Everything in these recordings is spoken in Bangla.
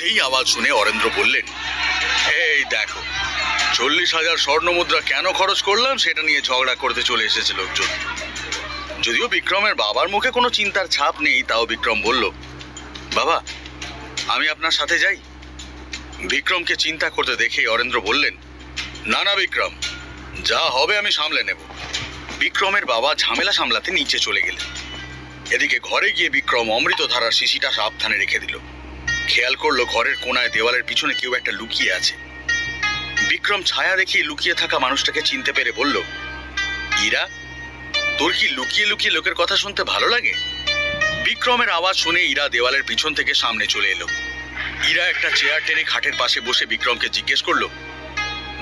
সেই আওয়াজ শুনে অরেন্দ্র বললেন, এই দেখো 40,000 স্বর্ণ মুদ্রা কেন খরচ করলাম সেটা নিয়ে ঝগড়া করতে চলে এসেছে লোকজন। যদিও বিক্রমের বাবার মুখে কোনো চিন্তার ছাপ নেই, তাও বিক্রম বলল, বাবা আমি আপনার সাথে যাই। বিক্রমকে চিন্তা করতে দেখে অরেন্দ্র বললেন, না না বিক্রম, যা হবে আমি সামলে নেব। বিক্রমের বাবা ঝামেলা সামলাতে নিচে চলে গেলেন। এদিকে ঘরে গিয়ে বিক্রম অমৃতধারার শিশিটা সাবধানে রেখে দিল। খেয়াল করলো ঘরের কোনায় দেওয়ালের পিছনে কেউ একটা লুকিয়ে আছে। বিক্রম ছায়া দেখে লুকিয়ে থাকা মানুষটাকে চিনতে পেরে বলল, ইরা, তোর কি লুকিয়ে লুকিয়ে লোকের কথা শুনতে ভালো লাগে? বিক্রমের আওয়াজ শুনে ইরা দেওয়ালের পিছন থেকে সামনে চলে এলো। ইরা একটা চেয়ার টেনে খাটের পাশে বসে বিক্রমকে জিজ্ঞেস করলো,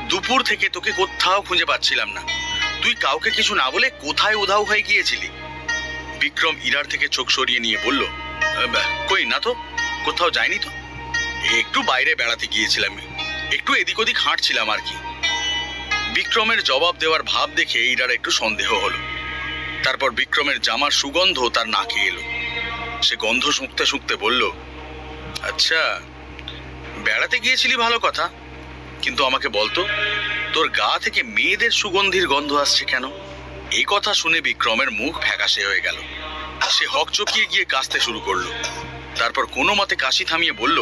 দুপুর থেকে তোকে কোথাও খুঁজে পাচ্ছিলাম না, তুই কাউকে কিছু না বলে কোথায় উধাও হয়ে গিয়েছিলি? বিক্রম ইরার থেকে চোখ সরিয়ে নিয়ে বলল, কই না তো, কোথাও যায়নি তো, একটু বাইরে বেড়াতে গিয়েছিলাম, একটু এদিক ওদিক হাঁটছিলাম আর কি। বিক্রমের জবাব দেওয়ার ভাব দেখে ইরার একটু সন্দেহ হলো। তারপর বিক্রমের জামার সুগন্ধ তার নাকে এলো। সে গন্ধ শুঁকতে শুঁকতে বলল, আচ্ছা বেড়াতে গিয়েছিলি ভালো কথা, কিন্তু আমাকে বলতো তোর গা থেকে মেয়েদের সুগন্ধির গন্ধ আসছে কেন? এই কথা শুনে বিক্রমের মুখ ফ্যাকাশে হয়ে গেল। সে হকচকিয়ে গিয়ে কাশতে শুরু করলো। তারপর কোনো মতে কাশি থামিয়ে বলল,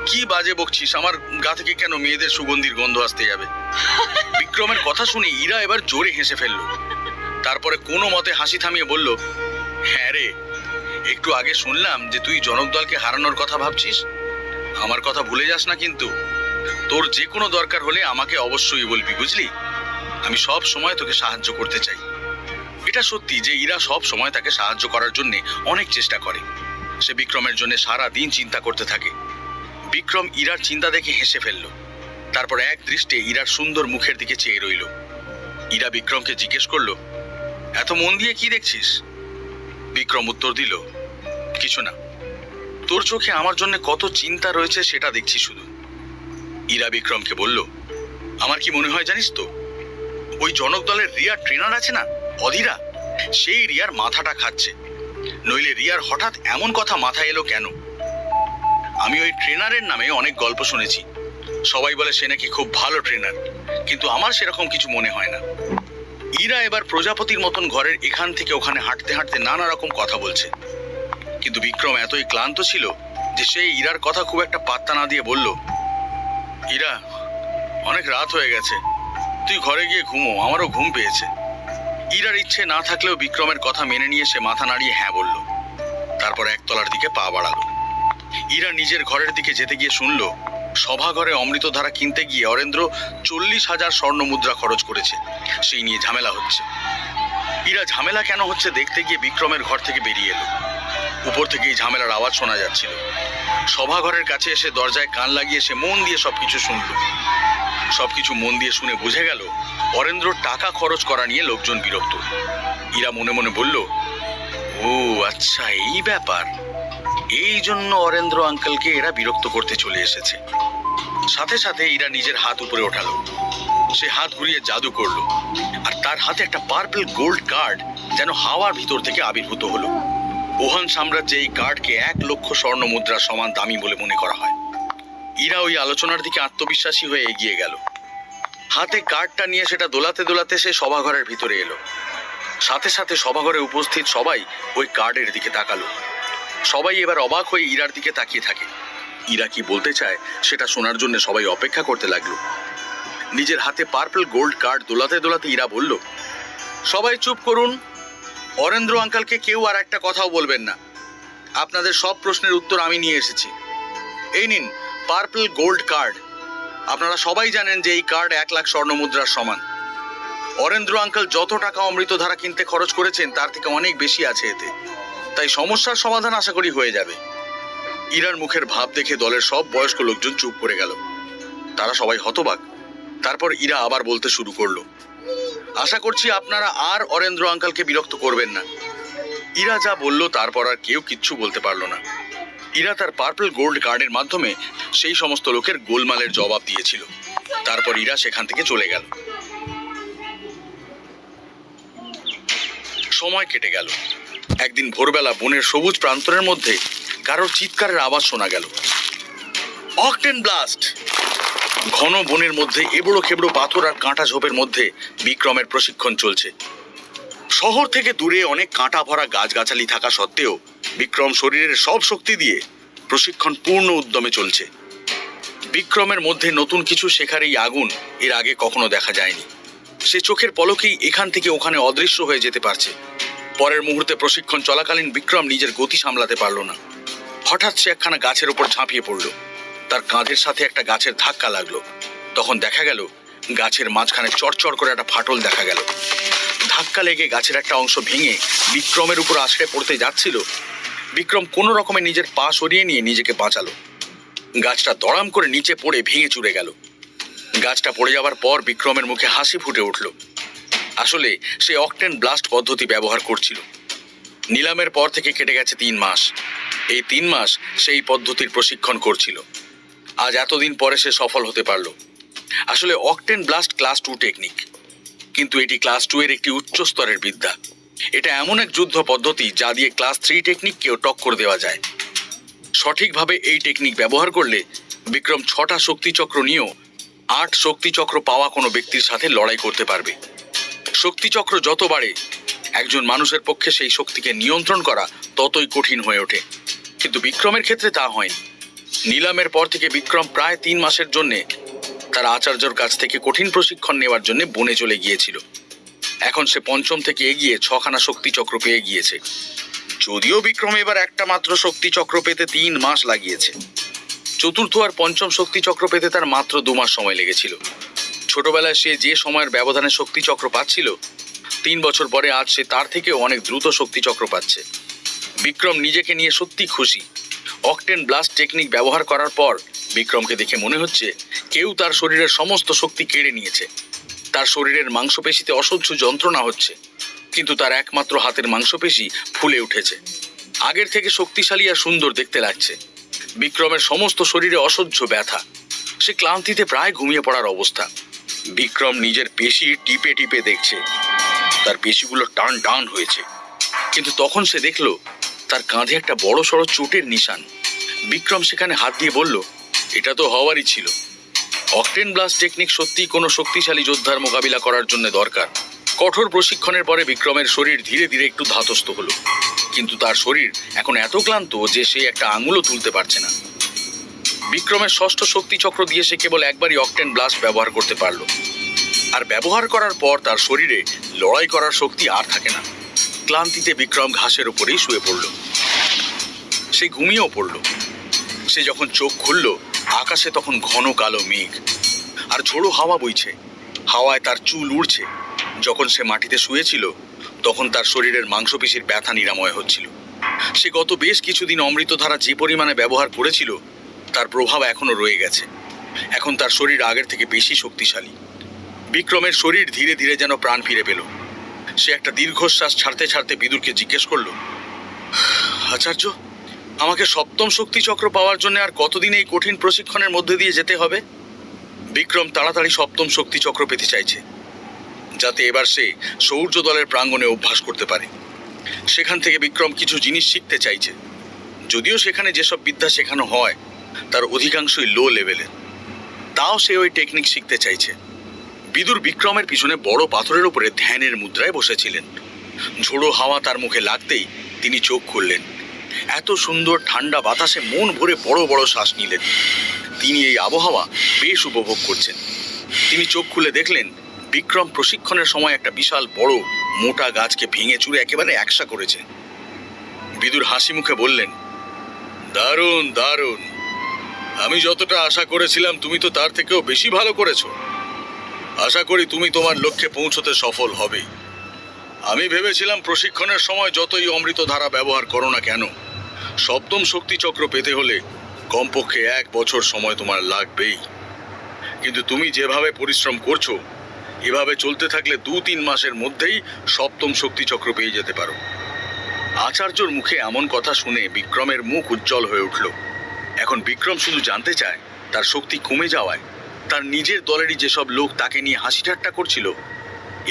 কি বাজে বকছিস, আমার গা থেকে কেন মেয়েদের সুগন্ধির গন্ধ আসতে যাবে? বিক্রমের কথা শুনে ইরা এবার জোরে হেসে ফেলল। তারপরে কোনো মতে হাসি থামিয়ে বলল, হ্যাঁ রে, একটু আগে শুনলাম যে তুই জনকদলকে হারানোর কথা ভাবছিস। আমার কথা ভুলে যাস না কিন্তু। তোর যে কোনো দরকার হলে আমাকে অবশ্যই বলবি, বুঝলি? আমি সব সময় তোকে সাহায্য করতে চাই। এটা সত্যি যে ইরা সব সময় তাকে সাহায্য করার জন্য অনেক চেষ্টা করে। সে বিক্রমের জন্য সারা দিন চিন্তা করতে থাকে। বিক্রম ইরার চিন্তা দেখে হেসে ফেলল। তারপর এক দৃষ্টে ইরার সুন্দর মুখের দিকে চেয়ে রইল। ইরা বিক্রমকে জিজ্ঞেস করলো, এত মন দিয়ে কি দেখছিস? বিক্রম উত্তর দিল, কিছু না, তোর চোখে আমার জন্য কত চিন্তা রয়েছে সেটা দেখছি শুধু। ইরা বিক্রমকে বলল, আমার কি মনে হয় জানিস তো, ওই জনক দলের রিয়ার ট্রেনার আছে না, অধীরা, সেই রিয়ার মাথাটা খাচ্ছে। নইলে রিয়ার হঠাৎ এমন কথা মাথায় এলো কেন? আমি ওই ট্রেনারের নামে অনেক গল্প শুনেছি। সবাই বলে সে নাকি খুব ভালো ট্রেনার, কিন্তু আমার সেরকম কিছু মনে হয় না। ইরা এবার প্রজাপতির মতন ঘরের এখান থেকে ওখানে হাঁটতে হাঁটতে নানা রকম কথা বলছে। কিন্তু বিক্রম এতই ক্লান্ত ছিল যে সে ইরার কথা খুব একটা পাত্তা না দিয়ে বলল, ইরা, অনেক রাত হয়ে গেছে, তুই ঘরে গিয়ে ঘুমো, আমারও ঘুম পেয়েছে। ইরার ইচ্ছে না থাকলেও বিক্রমের কথা মেনে নিয়ে সে মাথা নাড়িয়ে হ্যাঁ বলল। তারপর একতলার দিকে পা বাড়ালো। ইরা নিজের ঘরের দিকে যেতে গিয়ে শুনল, সভাঘরে অমৃতধারা কিনতে গিয়ে অরেন্দ্র 40,000 স্বর্ণ মুদ্রা খরচ করেছে, সেই নিয়ে ঝামেলা হচ্ছে। ইরা ঝামেলা কেন হচ্ছে দেখতে গিয়ে বিক্রমের ঘর থেকে বেরিয়ে এলো। উপর থেকে এই ঝামেলার আওয়াজ শোনা যাচ্ছিল। সভাঘরের কাছে এসে দরজায় কান লাগিয়ে সে মন দিয়ে সবকিছু শুনল। সবকিছু মন দিয়ে শুনে বুঝে গেল অরেন্দ্র টাকা খরচ করা নিয়ে লোকজন বিরক্ত। ইরা মনে মনে বলল, ও আচ্ছা এই ব্যাপার, এই জন্য অরেন্দ্র আঙ্কেলকে এরা বিরক্ত করতে চলে এসেছে। সাথে সাথে ইরা নিজের হাত উপরে ওঠালো। সে হাত ঘুরিয়ে জাদু করলো, আর তার হাতে একটা পার্পল গোল্ড কার্ড যেন হাওয়ার ভিতর থেকে আবির্ভূত হলো। ওহান সাম্রাজ্যে এই কার্ডকে 1 লক্ষ স্বর্ণ মুদ্রার সমান দামি বলে মনে করা হয়। ইরা ওই আলোচনার দিকে আত্মবিশ্বাসী হয়ে এগিয়ে গেল। হাতে কার্ডটা নিয়ে সেটা দোলাতে দোলাতে সে সভাঘরের ভিতরে এলো। সাথে সাথে সভাঘরে উপস্থিত সবাই ওই কার্ডের দিকে তাকালো। সবাই এবার অবাক হয়ে ইরার দিকে তাকিয়ে থাকে। ইরা কি বলতে চায় সেটা শোনার জন্য সবাই অপেক্ষা করতে লাগলো। নিজের হাতে পার্পল গোল্ড কার্ড দোলাতে দোলাতে ইরা বলল, সবাই চুপ করুন, অরেন্দ্র আঙ্কেলকে কেউ আর একটা কথাও বলবেন না। আপনাদের সব প্রশ্নের উত্তর আমি নিয়ে এসেছি। এই নিন পার্পল গোল্ড কার্ড। আপনারা সবাই জানেন যে এই কার্ড 1 লাখ স্বর্ণ মুদ্রার সমান। অরেন্দ্র আঙ্কেল যত টাকা অমৃতধারা কিনতে খরচ করেছেন তার থেকে অনেক বেশি আছে এতে, তাই সমস্যার সমাধান আশা করি হয়ে যাবে। ইরার মুখের ভাব দেখে দলের সব বয়স্ক লোকজন চুপ করে গেল। তারা সবাই হতবাক। তারপর ইরা আবার বলতে শুরু করলো, আশা করছি আপনারা আর অরেন্দ্র আঙ্কেলকে বিরক্ত করবেন না। ইরা যা বলল তারপর আর কেউ কিচ্ছু বলতে পারলো না। ইরা তার পার্পল গোল্ড কার্ডের মাধ্যমে সেই সমস্ত লোকের গোলমালের জবাব দিয়েছিল। তারপর ইরা সেখান থেকে চলে গেল। সময় কেটে গেল। একদিন ভোরবেলা বনের সবুজ প্রান্তরের মধ্যে কারোর চিৎকারের আওয়াজ শোনা গেল। Octane blast! ঘন বনের মধ্যে এবড়ো খেবড়ো পাথর আর কাঁটা ঝোপের মধ্যে বিক্রমের প্রশিক্ষণ চলছে। শহর থেকে দূরে অনেক কাঁটা ভরা গাছগাছালি থাকা সত্ত্বেও বিক্রম শরীরের সব শক্তি দিয়ে প্রশিক্ষণ পূর্ণ উদ্যমে চলছে। বিক্রমের মধ্যে নতুন কিছু শেখার এই আগুন এর আগে কখনো দেখা যায়নি। সে চোখের পলকেই এখান থেকে ওখানে অদৃশ্য হয়ে যেতে পারছে। পরের মুহূর্তে প্রশিক্ষণ চলাকালীন বিক্রম নিজের গতি সামলাতে পারল না। হঠাৎ সে একখানা গাছের উপর ঝাঁপিয়ে পড়ল। তার কাঁধের সাথে একটা গাছের ধাক্কা লাগলো। তখন দেখা গেল গাছের মাঝখানে চড়চড় করে একটা ফাটল দেখা গেল। ধাক্কা লেগে গাছের একটা অংশ ভেঙে বিক্রমের উপর আছড়ে পড়তে যাচ্ছিল। বিক্রম কোনো রকমে নিজের পা সরিয়ে নিয়ে নিজেকে বাঁচালো। গাছটা দড়াম করে নিচে পড়ে ভেঙে চুরে গেল। গাছটা পড়ে যাওয়ার পর বিক্রমের মুখে হাসি ফুটে উঠল। আসলে সে অকটেন ব্লাস্ট পদ্ধতি ব্যবহার করছিল। নিলামের পর থেকে কেটে গেছে 3 মাস। এই 3 মাস সেই পদ্ধতির প্রশিক্ষণ করছিল। আজ এতদিন পরে সে সফল হতে পারল। আসলে অকটেন ব্লাস্ট ক্লাস 2 টেকনিক, কিন্তু এটি ক্লাস 2 এর একটি উচ্চ স্তরের বিদ্যা। এটা এমন এক যুদ্ধ পদ্ধতি যা দিয়ে ক্লাস 3 টেকনিককেও টক্কর দেওয়া যায়। সঠিকভাবে এই টেকনিক ব্যবহার করলে বিক্রম 6টা শক্তিচক্র নিয়েও 8 শক্তিচক্র পাওয়া কোনো ব্যক্তির সাথে লড়াই করতে পারবে। শক্তিচক্র যত বাড়ে একজন মানুষের পক্ষে সেই শক্তিকে নিয়ন্ত্রণ করা ততই কঠিন হয়ে ওঠে, কিন্তু বিক্রমের ক্ষেত্রে তা হয়নি। নিলামের পর থেকে বিক্রম প্রায় 3 মাসের জন্যে তার আচার্যর কাছ থেকে কঠিন প্রশিক্ষণ নেওয়ার জন্য বনে চলে গিয়েছিল। এখন সে 5ম থেকে এগিয়ে 6খানা শক্তিচক্র পেয়ে গিয়েছে। যদিও বিক্রম এবার একটা মাত্র শক্তিচক্র পেতে 3 মাস লাগিয়েছে। 4র্থ আর 5ম শক্তিচক্র পেতে তার মাত্র 2 মাস সময় লেগেছিল। ছোটবেলায় সে যে সময়ের ব্যবধানে শক্তিচক্র পাচ্ছিল, 3 বছর পরে আজ সে তার থেকেও অনেক দ্রুত শক্তিচক্র পাচ্ছে। বিক্রম নিজেকে নিয়ে সত্যি খুশি। অকটেন ব্লাস্ট টেকনিক ব্যবহার করার পর বিক্রমকে দেখে মনে হচ্ছে কেউ তার শরীরের সমস্ত শক্তি কেড়ে নিয়েছে। তার শরীরের মাংসপেশিতে অসহ্য যন্ত্রণা হচ্ছে, কিন্তু তার একমাত্র হাতের মাংসপেশি ফুলে উঠেছে। আগের থেকে শক্তিশালী আর সুন্দর দেখতে লাগছে। বিক্রমের সমস্ত শরীরে অসহ্য ব্যথা। সে ক্লান্তিতে প্রায় ঘুমিয়ে পড়ার অবস্থা। বিক্রম নিজের পেশি টিপে টিপে দেখছে। তার পেশিগুলো টান টান হয়েছে, কিন্তু তখন সে দেখল তার কাঁধে একটা বড় সড়ো চোটের নিশান। বিক্রম সেখানে হাত দিয়ে বলল, এটা তো হওয়ারই ছিল। অকটেন ব্লাস্ট টেকনিক সত্যিই কোনো শক্তিশালী যোদ্ধার মোকাবিলা করার জন্য দরকার। কঠোর প্রশিক্ষণের পরে বিক্রমের শরীর ধীরে ধীরে একটু ধাতস্থ হলো, কিন্তু তার শরীর এখন এত ক্লান্ত যে সে একটা আঙুলও তুলতে পারছে না। বিক্রমের 6ষ্ঠ শক্তিচক্র দিয়ে সে কেবল একবারই অকটেন ব্লাস্ট ব্যবহার করতে পারল, আর ব্যবহার করার পর তার শরীরে লড়াই করার শক্তি আর থাকে না। ক্লান্তিতে বিক্রম ঘাসের উপরেই শুয়ে পড়ল। সে ঘুমিয়েও পড়ল। সে যখন চোখ খুলল, আকাশে তখন ঘন কালো মেঘ আর ঝোড়ো হাওয়া বইছে। হাওয়ায় তার চুল উড়ছে। যখন সে মাটিতে শুয়েছিল তখন তার শরীরের মাংসপেশির ব্যথা নিরাময় হচ্ছিল। সে গত বেশ কিছুদিন অমৃতধারা যে পরিমাণে ব্যবহার করেছিল তার প্রভাব এখনো রয়ে গেছে। এখন তার শরীর আগের থেকে বেশি শক্তিশালী। বিক্রমের শরীর ধীরে ধীরে যেন প্রাণ ফিরে পেল। সে একটা দীর্ঘশ্বাস ছাড়তে ছাড়তে বিদুরকে জিজ্ঞেস করল, আচার্য, আমাকে 7ম শক্তিচক্র পাওয়ার জন্য আর কতদিন এই কঠিন প্রশিক্ষণের মধ্যে দিয়ে যেতে হবে? বিক্রম তাড়াতাড়ি 7ম শক্তিচক্র পেতে চাইছে, যাতে এবার সে সৌর্য দলের প্রাঙ্গণে অভ্যাস করতে পারে। সেখান থেকে বিক্রম কিছু জিনিস শিখতে চাইছে। যদিও সেখানে যেসব বিদ্যা শেখানো হয় তার অধিকাংশই লো লেভেলের, তাও সে ওই টেকনিক শিখতে চাইছে। বিদুর বিক্রমের পিছনে বড় পাথরের উপরে ধ্যানের মুদ্রায় বসেছিলেন। ঝোড়ো হাওয়া তার মুখে লাগতেই তিনি চোখ খুললেন। এত সুন্দর ঠান্ডা বাতাসে মন ভরে বড় বড় শ্বাস নিলেন। তিনি এই আবহাওয়া বেশ উপভোগ করছেন। তিনি চোখ খুলে দেখলেন বিক্রম প্রশিক্ষণের সময় একটা বিশাল বড় মোটা গাছকে ভেঙে চুরে একেবারে একসা করেছে। বিদুর হাসি মুখে বললেন, দারুণ দারুণ, আমি যতটা আশা করেছিলাম তুমি তো তার থেকেও বেশি ভালো করেছো। আশা করি তুমি তোমার লক্ষ্যে পৌঁছতে সফল হবে। আমি ভেবেছিলাম প্রশিক্ষণের সময় যতই অমৃতধারা ব্যবহার করো না কেন, 7ম শক্তিচক্র পেতে হলে কমপক্ষে 1 বছর সময় তোমার লাগবেই। কিন্তু তুমি যেভাবে পরিশ্রম করছো, এভাবে চলতে থাকলে 2-3 মাসের মধ্যেই 7ম শক্তিচক্র পেয়ে যেতে পারো। আচার্যর মুখে এমন কথা শুনে বিক্রমের মুখ উজ্জ্বল হয়ে উঠল। এখন বিক্রম শুধু জানতে চায় তার শক্তি কমে যাওয়ায় তার নিজের দলেরই যেসব লোক তাকে নিয়ে হাসি ঠাট্টা করছিল,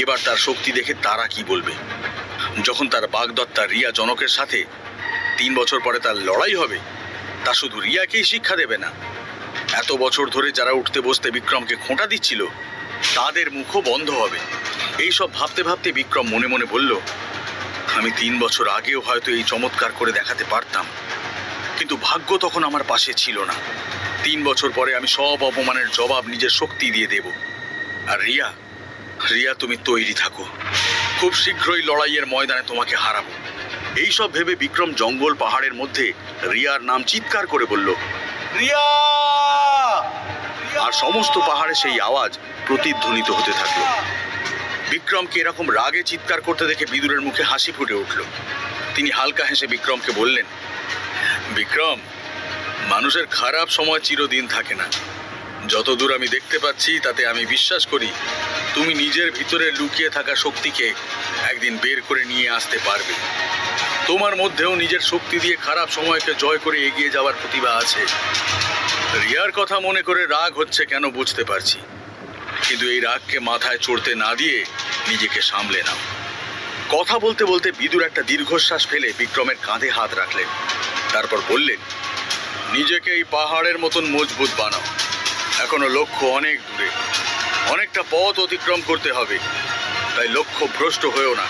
এবার তার শক্তি দেখে তারা কি বলবে। যখন তার বাগদত্তা রিয়া জনকের সাথে 3 বছর পরে তার লড়াই হবে, তা শুধু রিয়াকেই শিক্ষা দেবে না, এত বছর ধরে যারা উঠতে বসতে বিক্রমকে খোঁটা দিচ্ছিল তাদের মুখও বন্ধ হবে। এইসব ভাবতে ভাবতে বিক্রম মনে মনে বলল, আমি 3 বছর আগেও হয়তো এই চমৎকার করে দেখাতে পারতাম, কিন্তু ভাগ্য তখন আমার পাশে ছিল না। 3 বছর পরে আমি সব অপমানের জবাব নিজের শক্তি দিয়ে দেব। আর রিয়া, রিয়া তুমি তৈরি থাকো, খুব শীঘ্রই লড়াইয়ের ময়দানে তোমাকে হারাবো। এইসব ভেবে বিক্রম জঙ্গল পাহাড়ের মধ্যে রিয়ার নাম চিৎকার করে বলল, রিয়া! আর সমস্ত পাহাড়ে সেই আওয়াজ প্রতিধ্বনিত হতে থাকলো। বিক্রমকে এরকম রাগে চিৎকার করতে দেখে বিদুরের মুখে হাসি ফুটে উঠল। তিনি হালকা হেসে বিক্রমকে বললেন, বিক্রম, মানুষের খারাপ সময় চিরদিন থাকে না। যতদূর আমি দেখতে পাচ্ছি তাতে আমি বিশ্বাস করি তুমি নিজের ভিতরে লুকিয়ে থাকা শক্তিকে একদিন বের করে নিয়ে আসতে পারবে। তোমার মধ্যেও নিজের শক্তি দিয়ে খারাপ সময়কে জয় করে এগিয়ে যাওয়ার প্রতিভা আছে। রিয়ার কথা মনে করে রাগ হচ্ছে কেন বুঝতে পারছি, কিন্তু এই রাগকে মাথায় চড়তে না দিয়ে নিজেকে সামলে নাও। কথা বলতে বলতে বিদুর একটা দীর্ঘশ্বাস ফেলে বিক্রমের কাঁধে হাত রাখলেন। তারপর বললেন, নিজেকে এই পাহাড়ের মতন মজবুত বানাও। এখনো লক্ষ্য অনেক দূরে, অনেকটা পথ অতিক্রম করতে হবে, তাই লক্ষ্য ভ্রষ্ট হয়েও না।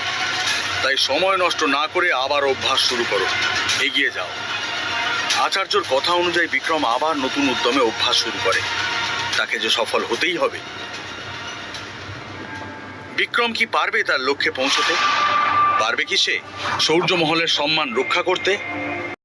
তাই সময় নষ্ট না করে আবার অভ্যাস শুরু করো, এগিয়ে যাও। আচার্যর কথা অনুযায়ী বিক্রম আবার নতুন উদ্যমে অভ্যাস শুরু করে। তাকে যে সফল হতেই হবে। বিক্রম কি পারবে তার লক্ষ্যে পৌঁছতে? পারবে কি সে সৌর্যমহলের সম্মান রক্ষা করতে?